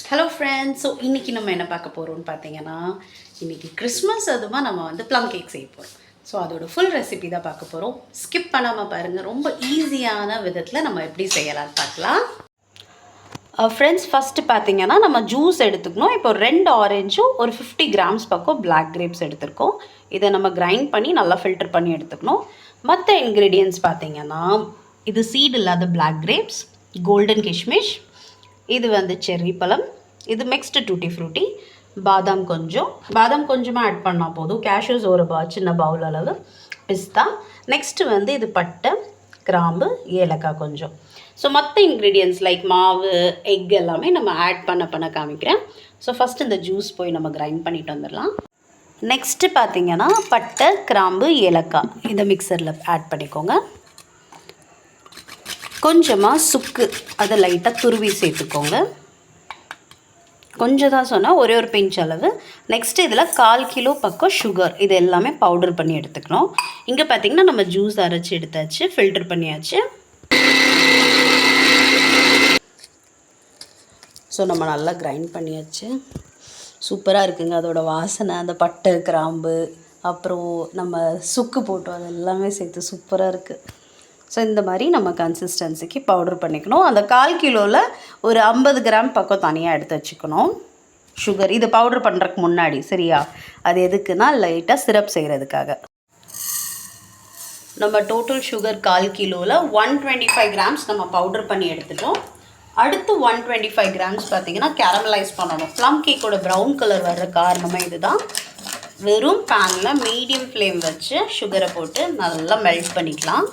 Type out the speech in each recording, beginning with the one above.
Hello friends. So இன்றைக்கி நம்ம என்ன பார்க்க போகிறோம்னு பார்த்தீங்கன்னா, இன்றைக்கி கிறிஸ்மஸ் அதுமா நம்ம வந்து ப்ளம் கேக் செய்ய போகிறோம். ஸோ அதோட ஃபுல் ரெசிபி தான் பார்க்க போகிறோம். ஸ்கிப் பண்ணாமல் பாருங்கள். ரொம்ப ஈஸியான விதத்தில் நம்ம எப்படி செய்யலாம்னு பார்க்கலாம். ஃப்ரெண்ட்ஸ், ஃபஸ்ட்டு பார்த்தீங்கன்னா நம்ம ஜூஸ் எடுத்துக்கணும். இப்போ 2 ஆரஞ்சும் ஒரு 50 கிராம்ஸ் பக்கம் பிளாக் கிரேப்ஸ் எடுத்துருக்கோம். இதை நம்ம கிரைண்ட் பண்ணி நல்லா ஃபில்டர் பண்ணி எடுத்துக்கணும். மற்ற இன்க்ரீடியன்ட்ஸ் பார்த்தீங்கன்னா, இது சீடு இல்லாத பிளாக் கிரேப்ஸ், கோல்டன் கிஷ்மிஷ், இது வந்து செர்ரி பழம், இது மிக்ஸ்டு டூட்டி ஃப்ரூட்டி, பாதாம் கொஞ்சமாக ஆட் பண்ணால் போதும். கேஷ்யூஸ் ஒரு சின்ன பவுல் அளவு, பிஸ்தா, நெக்ஸ்ட்டு வந்து இது பட்டை, கிராம்பு, ஏலக்காய் கொஞ்சம். ஸோ மற்ற இன்க்ரீடியன்ட்ஸ் லைக் மாவு, எக் எல்லாமே நம்ம ஆட் பண்ண காமிக்கிறேன். ஸோ ஃபஸ்ட்டு இந்த ஜூஸ் போய் நம்ம கிரைண்ட் பண்ணிட்டு வந்துடலாம். நெக்ஸ்ட்டு பார்த்திங்கன்னா பட்டை, கிராம்பு, ஏலக்காய் இதை மிக்சரில் ஆட் பண்ணிக்கோங்க. கொஞ்சமாக சுக்கு அதை லைட்டாக துருவி சேர்த்துக்கோங்க. கொஞ்சம் தான் சொன்னால் ஒரே ஒரு பிஞ்ச் அளவு. நெக்ஸ்ட்டு இதில் 1/4 கிலோ பக்கம் சுகர், இது எல்லாமே பவுடர் பண்ணி எடுத்துக்கணும். இங்கே பார்த்திங்கன்னா நம்ம ஜூஸ் அரைச்சி எடுத்தாச்சு, ஃபில்டர் பண்ணியாச்சு. ஸோ நம்ம நல்லா கிரைண்ட் பண்ணியாச்சு. சூப்பராக இருக்குங்க அதோட வாசனை, அந்த பட்டை, கிராம்பு, அப்புறம் நம்ம சுக்கு போட்டோம், அது எல்லாமே சேர்த்து சூப்பராக இருக்குது. ஸோ இந்த மாதிரி நம்ம கன்சிஸ்டன்சிக்கு பவுடர் பண்ணிக்கணும். அந்த 1/4 கிலோவில் ஒரு 50 கிராம் பக்கம் தனியாக எடுத்து வச்சுக்கணும் சுகர். இது பவுடர் பண்ணுறதுக்கு முன்னாடி, சரியா? அது எதுக்குன்னா லைட்டாக சிரப் செய்கிறதுக்காக. நம்ம டோட்டல் சுகர் 1/4 கிலோவில் 125 கிராம்ஸ் நம்ம பவுடர் பண்ணி எடுத்துட்டோம். அடுத்து 125 கிராம்ஸ் பார்த்திங்கன்னா கேரமலைஸ் பண்ணணும். ப்ளம் கேக்கோட ப்ரௌன் கலர் வர்ற காரணமே இதுதான். வெறும் பேனில் மீடியம் ஃப்ளேம் வச்சு சுகரை போட்டு நல்லா மெல்ட் பண்ணிக்கலாம்.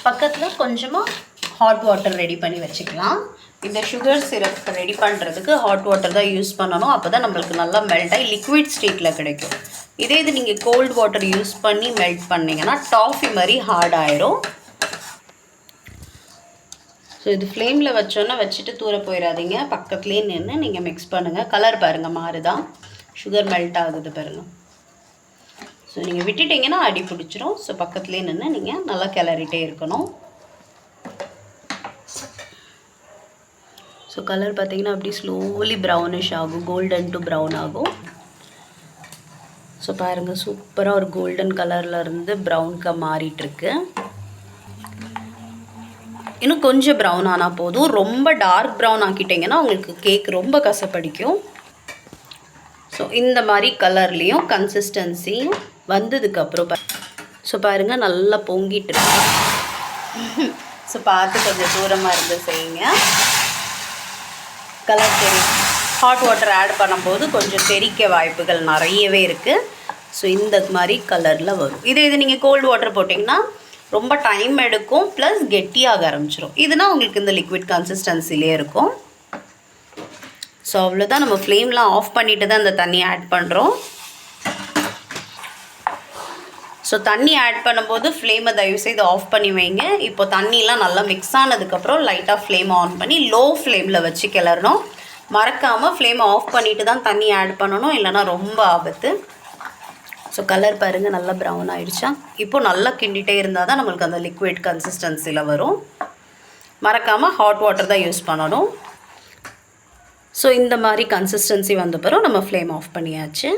பக்கத்தில் கொஞ்சமாக ஹாட் வாட்டர் ரெடி பண்ணி வச்சுக்கலாம். இந்த சுகர் சிரப் ரெடி பண்ணுறதுக்கு ஹாட் வாட்டர் தான் யூஸ் பண்ணணும். அப்போ தான் நம்மளுக்கு நல்லா மெல்ட் ஆகி லிக்விட் ஸ்டேட்டில் கிடைக்கும். இதே இது நீங்கள் கோல்டு வாட்டர் யூஸ் பண்ணி மெல்ட் பண்ணிங்கன்னா டாஃபி மாதிரி ஹார்ட் ஆயிரும். ஸோ இது ஃப்ளேமில் வச்சோன்னா வச்சுட்டு தூர போயிடாதீங்க. பக்கத்துலேயே நின்று நீங்கள் மிக்ஸ் பண்ணுங்கள். கலர் பாருங்கள் மாறுதான், சுகர் மெல்ட் ஆகுது பாருங்கள். ஸோ நீங்கள் விட்டுட்டிங்கன்னா அடி பிடிச்சிரும். ஸோ பக்கத்துலேயே நின்று நீங்கள் நல்லா கிளறிட்டே இருக்கணும். ஸோ கலர் பார்த்திங்கன்னா அப்படி ஸ்லோலி ப்ரௌனிஷ் ஆகும், கோல்டன் டு ப்ரௌன் ஆகும். ஸோ பாருங்கள், சூப்பராக ஒரு கோல்டன் கலரில் இருந்து ப்ரௌனுக்கு மாறிட்டுருக்கு. இன்னும் கொஞ்சம் ப்ரௌன் ஆனால் போதும். ரொம்ப டார்க் ப்ரௌன் ஆக்கிட்டிங்கன்னா உங்களுக்கு கேக் ரொம்ப கசப்படிக்கும். ஸோ இந்த மாதிரி கலர்லேயும் கன்சிஸ்டன்சியும் வந்ததுக்கப்புறம் ஸோ பாருங்கள் நல்லா பொங்கிட்டு இருக்கு. ஸோ பார்த்து கொஞ்சம் தூரமாக இருந்து செய்யுங்க. கலர் தெரியும். ஹாட் வாட்டர் ஆட் பண்ணும்போது கொஞ்சம் தெறிக்க வாய்ப்புகள் நிறையவே இருக்குது. ஸோ இந்த மாதிரி கலரில் வரும். இது நீங்கள் கோல்டு வாட்டர் போட்டிங்கன்னா ரொம்ப டைம் எடுக்கும், ப்ளஸ் கெட்டியாக ஆரம்பிச்சிடும். இதுனா உங்களுக்கு இந்த லிக்விட் கன்சிஸ்டன்சிலே இருக்கும். ஸோ அவ்வளோதான். நம்ம ஃப்ளேம்லாம் ஆஃப் பண்ணிவிட்டு தான் இந்த தண்ணியை ஆட் பண்ணுறோம். ஸோ தண்ணி ஆட் பண்ணும்போது ஃப்ளேமை தயவுசெய்து ஆஃப் பண்ணி வைங்க. இப்போ தண்ணிலாம் நல்லா மிக்ஸ் ஆனதுக்கப்புறம் லைட்டாக ஃப்ளேமை ஆன் பண்ணி லோ ஃப்ளேமில் வச்சு கிளறணும். மறக்காமல் ஃப்ளேமை ஆஃப் பண்ணிவிட்டு தான் தண்ணி ஆட் பண்ணணும், இல்லைனா ரொம்ப ஆபத்து. ஸோ கலர் பாருங்கள் நல்லா ப்ரௌன் ஆகிடுச்சா. இப்போது நல்லா கிண்டிகிட்டே இருந்தால் தான் நம்மளுக்கு அந்த லிக்விட் கன்சிஸ்டன்சியில் வரும். மறக்காமல் ஹாட் வாட்டர் தான் யூஸ் பண்ணணும். ஸோ இந்த மாதிரி கன்சிஸ்டன்சி வந்த பிறகு நம்ம ஃப்ளேம் ஆஃப் பண்ணியாச்சு.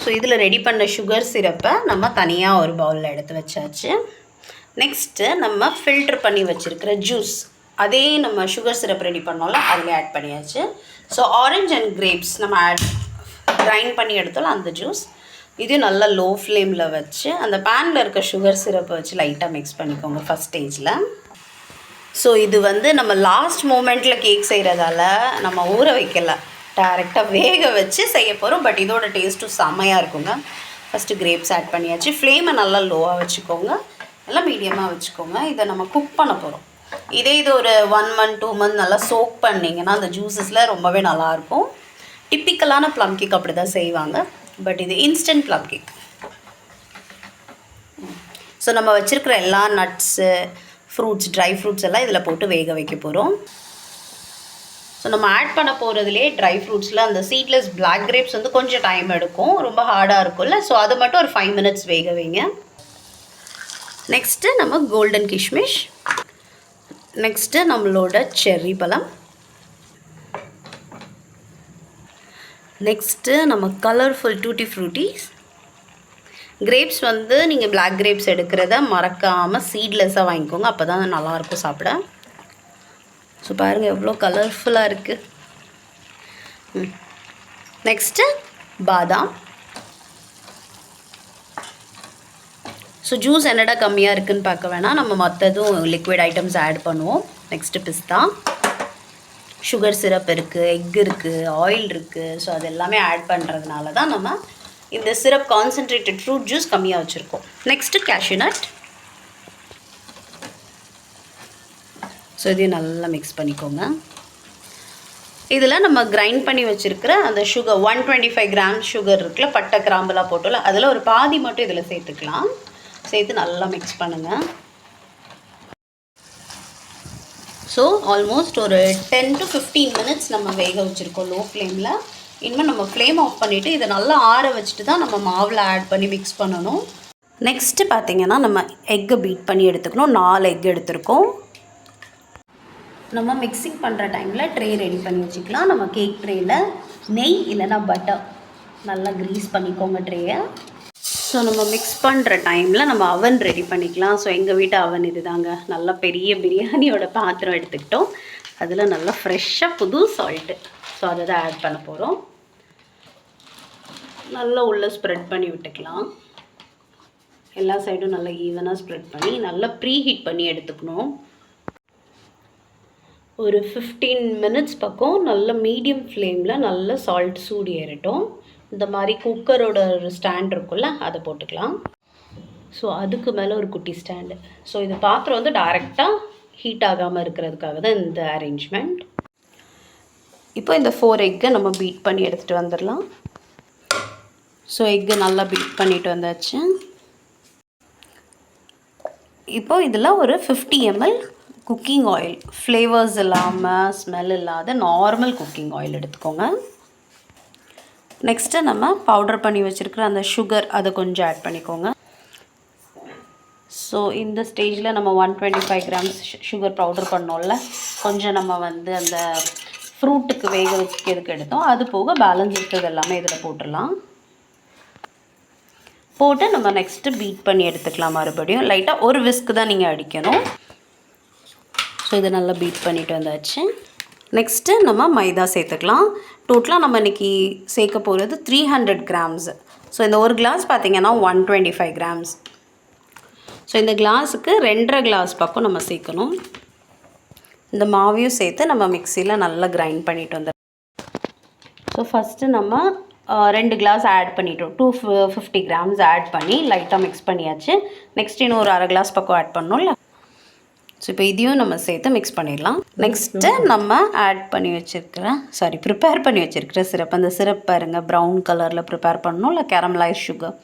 ஸோ இதில் ரெடி பண்ண சுகர் சிரப்பை நம்ம தனியாக ஒரு பவுலில் எடுத்து வச்சாச்சு. நெக்ஸ்ட்டு நம்ம ஃபில்ட்ரு பண்ணி வச்சுருக்கிற ஜூஸ், அதே நம்ம சுகர் சிரப் ரெடி பண்ணோம்ல அதில் ஆட் பண்ணியாச்சு. ஸோ ஆரஞ்ச் அண்ட் கிரேப்ஸ் நம்ம கிரைண்ட் பண்ணி எடுத்தோம்ல அந்த ஜூஸ், இதையும் நல்லா லோ ஃப்ளேமில் வச்சு அந்த பேனில் இருக்க சுகர் சிரப்பை வச்சு லைட்டாக மிக்ஸ் பண்ணிக்கோங்க ஃபஸ்ட் ஸ்டேஜில். ஸோ இது வந்து நம்ம லாஸ்ட் மூமெண்ட்டில் கேக் செய்கிறதால நம்ம ஊற வைக்கலை, டேரெக்டாக வேக வச்சு செய்ய போகிறோம். பட் இதோட டேஸ்ட்டும் செம்மையாக இருக்குங்க. ஃபஸ்ட்டு கிரேப்ஸ் ஆட் பண்ணியாச்சு. ஃப்ளேமை நல்லா லோவாக வச்சுக்கோங்க, நல்லா மீடியமாக வச்சுக்கோங்க. இதை நம்ம குக் பண்ண போகிறோம். இதே இது ஒரு 1 month 2 month நல்லா சோக் பண்ணிங்கன்னா அந்த ஜூஸஸில் ரொம்பவே நல்லாயிருக்கும். டிப்பிக்கலான ப்ளம் கேக் அப்படி தான் செய்வாங்க. பட் இது இன்ஸ்டன்ட் ப்ளம் கேக். ஸோ நம்ம வச்சுருக்கிற எல்லா நட்ஸு, ஃப்ரூட்ஸ், ட்ரை ஃப்ரூட்ஸ் எல்லாம் இதில் போட்டு வேக வைக்க போகிறோம். ஸோ நம்ம ஆட் பண்ண போகிறதுலே ட்ரை ஃப்ரூட்ஸில் அந்த சீட்லெஸ் பிளாக் கிரேப்ஸ் வந்து கொஞ்சம் டைம் எடுக்கும், ரொம்ப ஹார்டாக இருக்கும்ல. ஸோ அது மட்டும் ஒரு 5 minutes வேக வைங்க. நெக்ஸ்ட்டு நம்ம கோல்டன் கிஷ்மிஷ், நெக்ஸ்ட்டு நம்மளோட செர்ரி பழம். நெக்ஸ்ட்டு நம்ம கலர்ஃபுல் டூட்டி ஃப்ரூட்டிஸ். கிரேப்ஸ் வந்து நீங்கள் பிளாக் கிரேப்ஸ் எடுக்கிறத மறக்காமல் சீட்லெஸ்ஸாக வாங்கிக்கோங்க, அப்போ தான் நல்லாயிருக்கும் சாப்பிட. ஸோ பாருங்கள் எவ்வளோ கலர்ஃபுல்லாக இருக்குது. நெக்ஸ்ட்டு பாதாம். ஸோ ஜூஸ் என்னடா கம்மியாக இருக்குதுன்னு பார்க்க வேணாம், நம்ம மற்றதும் லிக்விட் ஐட்டம்ஸ் ஆட் பண்ணுவோம். நெக்ஸ்ட்டு பிஸ்தா. சுகர் சிரப் இருக்குது, எக் இருக்குது, ஆயில் இருக்குது. ஸோ அது எல்லாமே ஆட் பண்ணுறதுனால தான் நம்ம இந்த சிரப் கான்சன்ட்ரேட்டட் ஃப்ரூட் ஜூஸ் கம்மியாக வச்சுருக்கோம். Next cashew nut. ஸோ இதையும் நல்லா மிக்ஸ் பண்ணிக்கோங்க. இதில் நம்ம கிரைண்ட் பண்ணி வச்சுருக்கிற அந்த சுகர் 125 கிராம் சுகர் இருக்குல்ல, பட்டை கிராம்பெலாம் போட்டோம்ல, அதில் ஒரு பாதி மட்டும் இதில் சேர்த்துக்கலாம். சேர்த்து நல்லா மிக்ஸ் பண்ணுங்கள். ஸோ ஆல்மோஸ்ட் ஒரு 10 to 15 மினிட்ஸ் நம்ம வேக வச்சுருக்கோம் லோ ஃப்ளேமில். இனிமேல் நம்ம ஃப்ளேம் ஆஃப் பண்ணிவிட்டு இதை நல்லா ஆற வச்சுட்டு தான் நம்ம மாவில் ஆட் பண்ணி மிக்ஸ் பண்ணணும். நெக்ஸ்ட்டு பார்த்திங்கன்னா நம்ம எக்கை பீட் பண்ணி எடுத்துக்கணும். 4 எக் எடுத்துருக்கோம். நம்ம மிக்சிங் பண்ணுற டைமில் ட்ரே ரெடி பண்ணி வச்சுக்கலாம். நம்ம கேக் ட்ரேயில் நெய் இல்லைன்னா பட்டர் நல்லா க்ரீஸ் பண்ணிக்கோங்க ட்ரேயை. ஸோ நம்ம மிக்ஸ் பண்ணுற டைமில் நம்ம அவன் ரெடி பண்ணிக்கலாம். ஸோ எங்கள் வீட்டு அவன் இது தாங்க. நல்லா பெரிய பிரியாணியோட பாத்திரம் எடுத்துக்கிட்டோம். அதில் நல்லா ஃப்ரெஷ்ஷாக புது சால்ட்டு, ஸோ அதை தான் ஆட் பண்ண போகிறோம். நல்லா உள்ளே ஸ்ப்ரெட் பண்ணி விட்டுக்கலாம். எல்லா சைடும் நல்லா ஈவனாக ஸ்ப்ரெட் பண்ணி நல்லா ப்ரீ ஹீட் பண்ணி எடுத்துக்கணும். ஒரு 15 மினிட்ஸ் பக்கம் நல்ல மீடியம் ஃப்ளேமில் நல்ல சால்ட் சூடு ஏறட்டும். இந்த மாதிரி குக்கரோட ஒரு ஸ்டாண்ட் இருக்குல்ல, அதை போட்டுக்கலாம். ஸோ அதுக்கு மேலே ஒரு குட்டி ஸ்டாண்டு. ஸோ இது பாத்திரம் வந்து டைரெக்டாக ஹீட் ஆகாமல் இருக்கிறதுக்காக தான் இந்த அரேஞ்ச்மெண்ட். இப்போ இந்த 4 எக்கை நம்ம பீட் பண்ணி எடுத்துகிட்டு வந்துடலாம். ஸோ எக்கு நல்லா பீட் பண்ணிட்டு வந்தாச்சு. இப்போ இதில் ஒரு 50 ml குக்கிங் ஆயில், ஃப்ளேவர்ஸ் இல்லாமல் ஸ்மெல் இல்லாத நார்மல் குக்கிங் ஆயில் எடுத்துக்கோங்க. நெக்ஸ்ட்டு நம்ம பவுடர் பண்ணி வச்சுருக்கிற அந்த சுகர் அதை கொஞ்சம் ஆட் பண்ணிக்கோங்க. ஸோ இந்த ஸ்டேஜில் நம்ம 125 கிராம்ஸ் சுகர் பவுடர் பண்ணோம்ல, கொஞ்சம் நம்ம வந்து அந்த ஃப்ரூட்டுக்கு வேக வைக்கிறதுக்கு எடுத்தோம், அது போக பேலன்ஸ் இருக்கிறது எல்லாமே இதில் போட்டுடலாம். போட்டு நம்ம நெக்ஸ்ட்டு பீட் பண்ணி எடுத்துக்கலாம். மறுபடியும் லைட்டாக ஒரு விஸ்க்கு தான் நீங்கள் அடிக்கணும். ஸோ இதை நல்லா பீட் பண்ணிட்டு வந்தாச்சு. நெக்ஸ்ட்டு நம்ம மைதா சேர்த்துக்கலாம். டோட்டலாக நம்ம இன்றைக்கி சேர்க்க போகிறது 300 கிராம்ஸ். ஸோ இந்த ஒரு கிளாஸ் பார்த்திங்கன்னா 125 கிராம்ஸ். ஸோ இந்த கிளாஸுக்கு 2.5 கிளாஸ் பக்கம் நம்ம சேர்க்கணும். இந்த மாவையும் சேர்த்து நம்ம மிக்சியில் நல்லா கிரைண்ட் பண்ணிட்டு வந்துடலாம். ஸோ ஃபஸ்ட்டு நம்ம 2 கிளாஸ் ஆட் பண்ணிட்டோம். 250 கிராம்ஸ் ஆட் பண்ணி லைட்டாக மிக்ஸ் பண்ணியாச்சு. நெக்ஸ்ட் இன்னும் ஒரு 1/2 கிளாஸ் பக்கம் ஆட் பண்ணோம்ல. ஸோ இப்போ இதையும் நம்ம சேர்த்து மிக்ஸ் பண்ணிடலாம். நெக்ஸ்ட்டு நம்ம ப்ரிப்பேர் பண்ணி வச்சுருக்கிற சிரப். அந்த சிரப் பாருங்கள், ப்ரௌன் கலரில் ப்ரிப்பேர் பண்ணணும். இல்லை கேரமலைஸ் சுகர்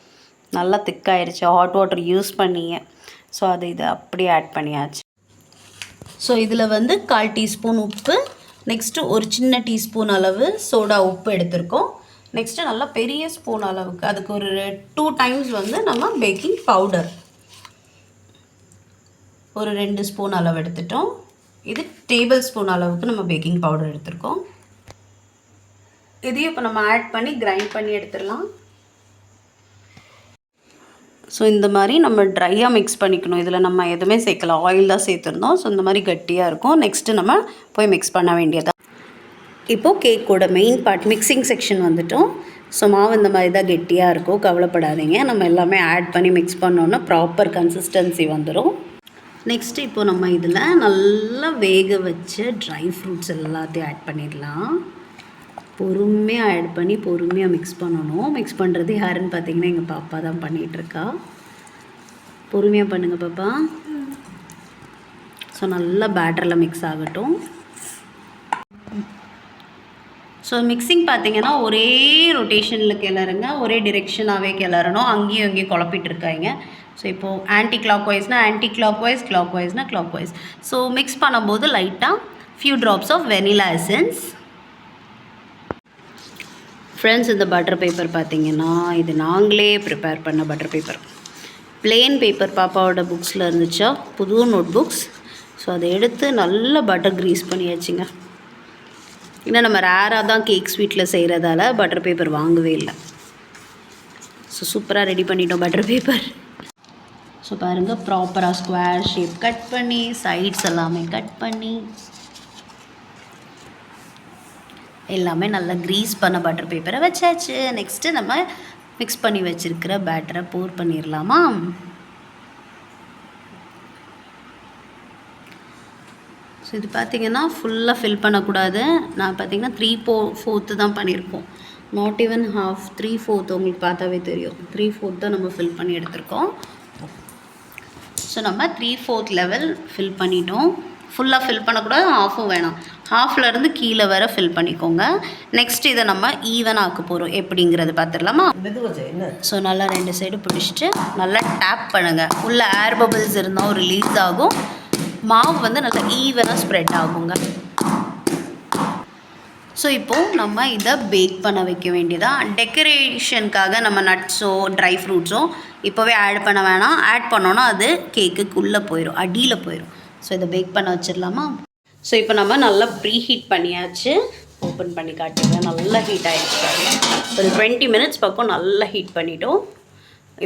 நல்லா திக்காயிருச்சு ஹாட் வாட்டர் யூஸ் பண்ணிங்க. ஸோ இதை அப்படியே ஆட் பண்ணியாச்சு. ஸோ இதில் வந்து 1/4 டீஸ்பூன் உப்பு, நெக்ஸ்ட்டு ஒரு சின்ன டீஸ்பூன் அளவு சோடா உப்பு எடுத்திருக்கோம். நெக்ஸ்ட்டு நல்லா பெரிய ஸ்பூன் அளவுக்கு, அதுக்கு ஒரு 2 டைம்ஸ் வந்து நம்ம பேக்கிங் பவுடர் ஒரு 2 ஸ்பூன் அளவு எடுத்துட்டோம். இது டேபிள் ஸ்பூன் அளவுக்கு நம்ம பேக்கிங் பவுடர் எடுத்துருக்கோம். இதையும் இப்போ நம்ம ஆட் பண்ணி கிரைண்ட் பண்ணி எடுத்துடலாம். ஸோ இந்த மாதிரி நம்ம ட்ரையாக மிக்ஸ் பண்ணிக்கணும். இதில் நம்ம எதுவுமே சேர்க்கல, ஆயில் தான் சேர்த்துருந்தோம். ஸோ இந்த மாதிரி கட்டியாக இருக்கும். நெக்ஸ்ட்டு நம்ம போய் மிக்ஸ் பண்ண வேண்டியதான். இப்போது கேக்கோட மெயின் பார்ட் மிக்சிங் செக்ஷன் வந்துட்டோம். ஸோ மாவு இந்த மாதிரி தான் கெட்டியாக இருக்கும், கவலைப்படாதீங்க. நம்ம எல்லாமே ஆட் பண்ணி மிக்ஸ் பண்ணோன்னா ப்ராப்பர் கன்சிஸ்டன்சி வந்துடும். நெக்ஸ்ட்டு இப்போ நம்ம இதில் நல்லா வேக வச்ச ட்ரை ஃப்ரூட்ஸ் எல்லாத்தையும் ஆட் பண்ணிடலாம். பொறுமையாக ஆட் பண்ணி பொறுமையாக மிக்ஸ் பண்ணணும். மிக்ஸ் பண்ணுறது யாருன்னு பார்த்தீங்கன்னா எங்கள் பாப்பா தான் பண்ணிகிட்ருக்கா. பொறுமையாக பண்ணுங்கள் பாப்பா. ஸோ நல்லா பேட்டரில் மிக்ஸ் ஆகட்டும். ஸோ மிக்சிங் பார்த்திங்கன்னா ஒரே ரொட்டேஷனில் கிளறுங்க, ஒரே டிரெக்ஷனாகவே கிளறணும். அங்கேயும் அங்கேயும் குழப்பிட்டு இருக்காங்க. ஸோ இப்போது ஆன்டி கிளாக் வைஸ்னால் ஆன்டி கிளாக் வைஸ், கிளாக் வைஸ்னால் கிளாக் வைஸ். ஸோ மிக்ஸ் பண்ணும்போது லைட்டாக few drops of vanilla essence. Friends, இந்த பட்டர் பேப்பர் பார்த்திங்கன்னா இது நாங்களே ப்ரிப்பேர் பண்ண பட்டர் பேப்பர். பிளெயின் பேப்பர் பாப்பாவோட புக்ஸில் இருந்துச்சா, புது நோட் புக்ஸ். ஸோ அதை எடுத்து நல்லா பட்டர் க்ரீஸ் பண்ணியாச்சுங்க. ஏன்னா நம்ம ரேராக தான் கேக் ஸ்வீட்டில் செய்கிறதால பட்டர் பேப்பர் வாங்கவே இல்லை. ஸோ சூப்பராக ரெடி பண்ணிட்டோம் பட்டர் பேப்பர். ஸோ பாருங்கள், ப்ராப்பராக ஸ்கொயர் ஷேப் கட் பண்ணி சைட்ஸ் எல்லாமே கட் பண்ணி எல்லாமே நல்லா க்ரீஸ் பண்ண பட்டர் பேப்பரை வச்சாச்சு. நெக்ஸ்ட்டு நம்ம மிக்ஸ் பண்ணி வச்சுருக்கிற பேட்டரை போர் பண்ணிடலாமா? ஸோ இது பார்த்திங்கன்னா ஃபுல்லாக ஃபில் பண்ணக்கூடாது. நான் பார்த்திங்கன்னா 3/4 தான் பண்ணியிருக்கோம். நாட் ஈவன் ஹாஃப், 3/4 உங்களுக்கு பார்த்தாவே தெரியும். 3/4 தான் நம்ம ஃபில் பண்ணி எடுத்திருக்கோம். ஸோ நம்ம 3/4 லெவல் ஃபில் பண்ணிட்டோம். ஃபுல்லாக ஃபில் பண்ணக்கூடாது, ஹாஃபும் வேணாம். ஹாஃப்லேருந்து கீழே வர ஃபில் பண்ணிக்கோங்க. நெக்ஸ்ட் இதை நம்ம ஈவன் ஆக்க போகிறோம். எப்படிங்கிறது பார்த்துடலாமா? ஸோ நல்லா 2 சைடு பிடிச்சிட்டு நல்லா டேப் பண்ணுங்கள். உள்ள ஏர் பபிள்ஸ் இருந்தால் ரிலீஸ் ஆகும். மாவு வந்து நல்லா ஈவனாக ஸ்ப்ரெட் ஆகுங்க. ஸோ இப்போது நம்ம இதை பேக் பண்ண வைக்க வேண்டியதான். டெக்கரேஷனுக்காக நம்ம நட்ஸோ ட்ரை ஃப்ரூட்ஸோ இப்போவே ஆட் பண்ண வேணாம். ஆட் பண்ணோன்னா அது கேக்குக்குள்ளே போயிடும், அடியில் போயிடும். ஸோ இதை பேக் பண்ண வச்சிடலாமா? ஸோ இப்போ நம்ம நல்லா ப்ரீ ஹீட் பண்ணியாச்சு. ஓப்பன் பண்ணி காட்டுங்க. நல்லா ஹீட் ஆகிடுச்சு. ஒரு 20 மினிட்ஸ் பக்கம் நல்லா ஹீட் பண்ணிட்டோம்.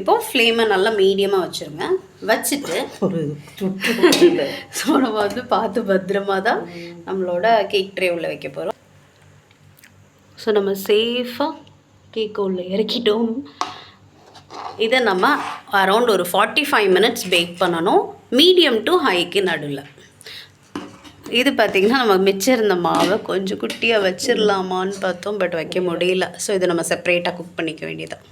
இப்போது ஃப்ளேமை நல்லா மீடியமாக வச்சுருங்க. வச்சுட்டு ஸோ நம்ம வந்து பார்த்து பத்திரமா தான் நம்மளோட கேக் ட்ரே உள்ளே வைக்க போகிறோம். ஸோ நம்ம சேஃபாக கேக்கை உள்ளே இறக்கிட்டோம். இதை நம்ம அரௌண்ட் ஒரு 45 மினிட்ஸ் பேக் பண்ணணும், மீடியம் டு ஹைக்கு நடுவில். இது பார்த்திங்கன்னா நம்ம மிச்சம் இருந்த மாவை கொஞ்சம் குட்டியாக வச்சிடலாமான்னு பார்த்தோம், பட் வைக்க முடியல. ஸோ இதை நம்ம செப்பரேட்டாக குக் பண்ணிக்க வேண்டியதான்.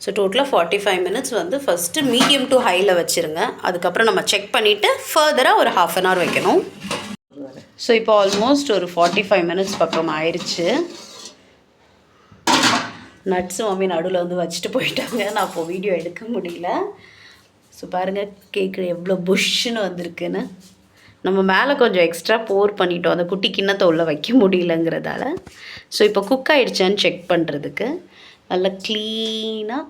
ஸோ டோட்டலாக 45 மினிட்ஸ் வந்து ஃபஸ்ட்டு மீடியம் டு ஹையில் வச்சுருங்க. அதுக்கப்புறம் நம்ம செக் பண்ணிவிட்டு ஃபர்தராக ஒரு 1/2 hour வைக்கணும். ஸோ இப்போ ஆல்மோஸ்ட் ஒரு 45 மினிட்ஸ் பக்கம் ஆயிடுச்சு. நட்ஸு மம்மி நடுவில் வந்து வச்சுட்டு போயிட்டாங்க. நான் அப்போது வீடியோ எடுக்க முடியல. ஸோ பாருங்கள் கேக்கு எவ்வளோ புஷ்ஷுன்னு வந்திருக்குன்னு. நம்ம மேலே கொஞ்சம் எக்ஸ்ட்ரா போர் பண்ணிட்டோம், அந்த குட்டி கிண்ணத்தை உள்ளே வைக்க முடியலங்கிறதால. ஸோ இப்போ குக் ஆகிடுச்சான்னு செக் பண்ணுறதுக்கு நல்லா க்ளீனாக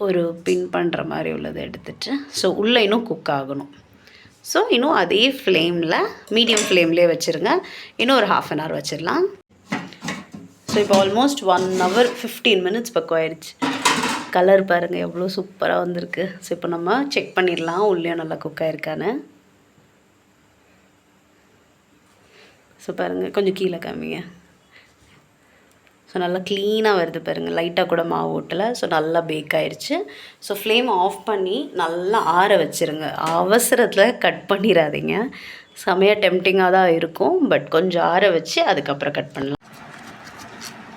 ஒரு பின் பண்ணுற மாதிரி உள்ளதை எடுத்துகிட்டு, ஸோ உள்ளே இன்னும் குக் ஆகணும். ஸோ இன்னும் அதே ஃப்ளேமில் மீடியம் ஃப்ளேம்லேயே வச்சுருங்க. இன்னும் ஒரு 1/2 hour வச்சிடலாம். ஸோ இப்போ ஆல்மோஸ்ட் 1 hour 15 மினிட்ஸ் பக்கம் ஆயிடுச்சு. கலர் பாருங்கள் எவ்வளோ சூப்பராக வந்திருக்கு. ஸோ இப்போ நம்ம செக் பண்ணிடலாம் உள்ளேயும் நல்லா குக் ஆகிருக்கான்னு. ஸோ பாருங்கள் கொஞ்சம் கீழே காமிங்க. ஸோ நல்லா க்ளீனாக வருது பாருங்கள், லைட்டாக கூட மாவு ஓட்டலை. ஸோ நல்லா பேக் ஆயிடுச்சு. ஸோ ஃப்ளேம் ஆஃப் பண்ணி நல்லா ஆற வச்சுருங்க. அவசரத்தில் கட் பண்ணிடாதீங்க, செமையாக டெம்டிங்காக தான் இருக்கும். பட் கொஞ்சம் ஆற வச்சு அதுக்கப்புறம் கட் பண்ணலாம்.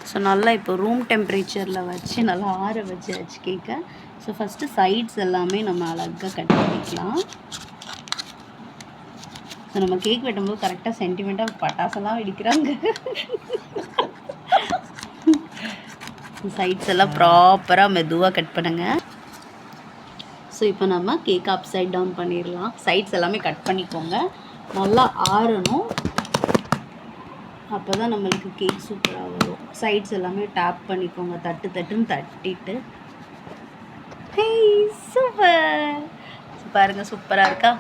ஸோ நல்லா இப்போ ரூம் டெம்பரேச்சரில் வச்சு நல்லா ஆற வச்சாச்சு கேக்கை. ஸோ ஃபஸ்ட்டு சைட்ஸ் எல்லாமே நம்ம அழகாக கட் பண்ணிக்கலாம். ஸோ நம்ம கேக் வெட்டும்போது கரெக்டாக சென்டிமெண்ட்டாக பட்டாசெல்லாம் வெடிக்கிறாங்க. சைட்ஸ் எல்லாம் ப்ராப்பராக மெதுவாக கட் பண்ணுங்கள். ஸோ இப்போ நம்ம கேக் அப் சைட் டவுன் பண்ணிடலாம். சைட்ஸ் எல்லாமே கட் பண்ணிக்கோங்க, நல்லா ஆறணும். அப்போ தான் நம்மளுக்கு கேக் சூப்பராக வரும். சைட்ஸ் எல்லாமே டேப் பண்ணிக்கோங்க, தட்டுன்னு தட்டிட்டு. ஹே சூப்பர், பாருங்கள் சூப்பராக இருக்கா?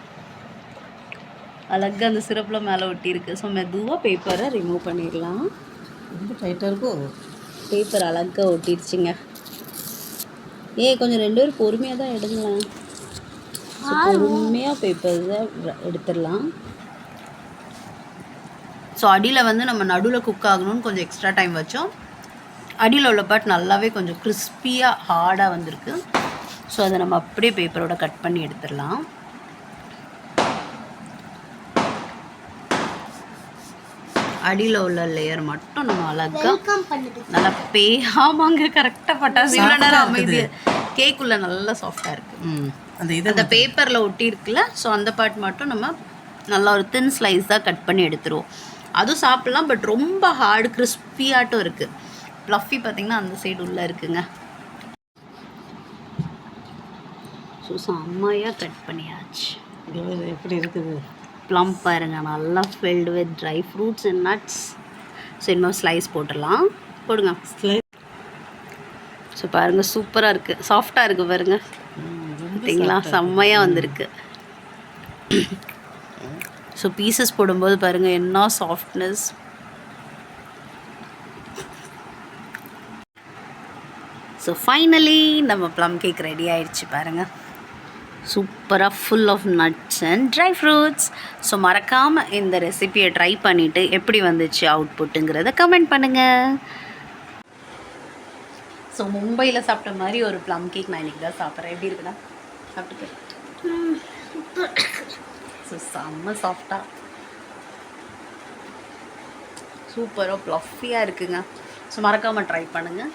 அழகாக அந்த சிரப்பில் மேலே ஒட்டியிருக்கு. ஸோ மெதுவாக பேப்பரை ரிமூவ் பண்ணிடலாம். ரொம்ப டைட்டாக இருக்கும். பேப்பர் அழகாக ஒட்டிடுச்சுங்க. கொஞ்சம் 2 பேரும் பொறுமையாக தான் எடுங்களேன். பொறுமையாக பேப்பரை எடுத்துடலாம். ஸோ அடியில் வந்து நம்ம நடுவில் குக் ஆகணும்னு கொஞ்சம் எக்ஸ்ட்ரா டைம் வச்சோம். அடியில் உள்ள பார்ட் நல்லாவே கொஞ்சம் கிறிஸ்பியாக ஹார்டாக வந்திருக்கு. ஸோ அதை நம்ம அப்படியே பேப்பரோட கட் பண்ணி எடுத்துடலாம். அடியில் உள்ள லேயர் மட்டும் நம்ம அழகாக நல்லா ஆமாங்க கரெக்டாக பட்டாசு இவ்வளோ நேரம் அமைதி. கேக்குள்ளே நல்லா சாஃப்டாக இருக்குது. அந்த பேப்பரில் ஒட்டி இருக்குல்ல, ஸோ அந்த பார்ட் மட்டும் நம்ம நல்லா ஒரு தின் ஸ்லைஸாக கட் பண்ணி எடுத்துருவோம். அதுவும் சாப்பிட்லாம், பட் ரொம்ப ஹார்டு கிறிஸ்பியாட்டும் இருக்குது. ப்ளஃபி பார்த்திங்கன்னா அந்த சைடு உள்ளே இருக்குங்க. ஸோ செம்மையாக கட் பண்ணியாச்சு. எப்படி இருக்குது ப்ளம் பாருங்க, நல்லா filled with dry fruits and nuts. So இன்னும் ஸ்லைஸ் போட்டுடலாம். போடுங்க ஸ்லைஸ். ஸோ பாருங்கள் சூப்பராக இருக்குது, சாஃப்டாக இருக்குது பாருங்கள். பார்த்தீங்களா, செம்மையாக வந்திருக்கு. ஸோ பீசஸ் போடும்போது பாருங்கள் என்ன சாஃப்ட்னஸ். ஸோ ஃபைனலி நம்ம ப்ளம் கேக் ரெடி ஆயிடுச்சு பாருங்கள். சூப்பராக full of nuts and dry fruits. So மறக்காமல் இந்த ரெசிபியை ட்ரை பண்ணிவிட்டு எப்படி வந்துச்சு அவுட்புட்டுங்கிறத கமெண்ட் பண்ணுங்கள். ஸோ மும்பையில் சாப்பிட்ட மாதிரி ஒரு ப்ளம் கேக் நான் இன்றைக்கி தான் சாப்பிட்றேன். எப்படி இருக்குண்ணா? சாப்பிட்டு ஸோ செம்ம சாஃப்டாக சூப்பராக ப்ளஃபியாக இருக்குங்க. ஸோ மறக்காமல் ட்ரை பண்ணுங்கள்.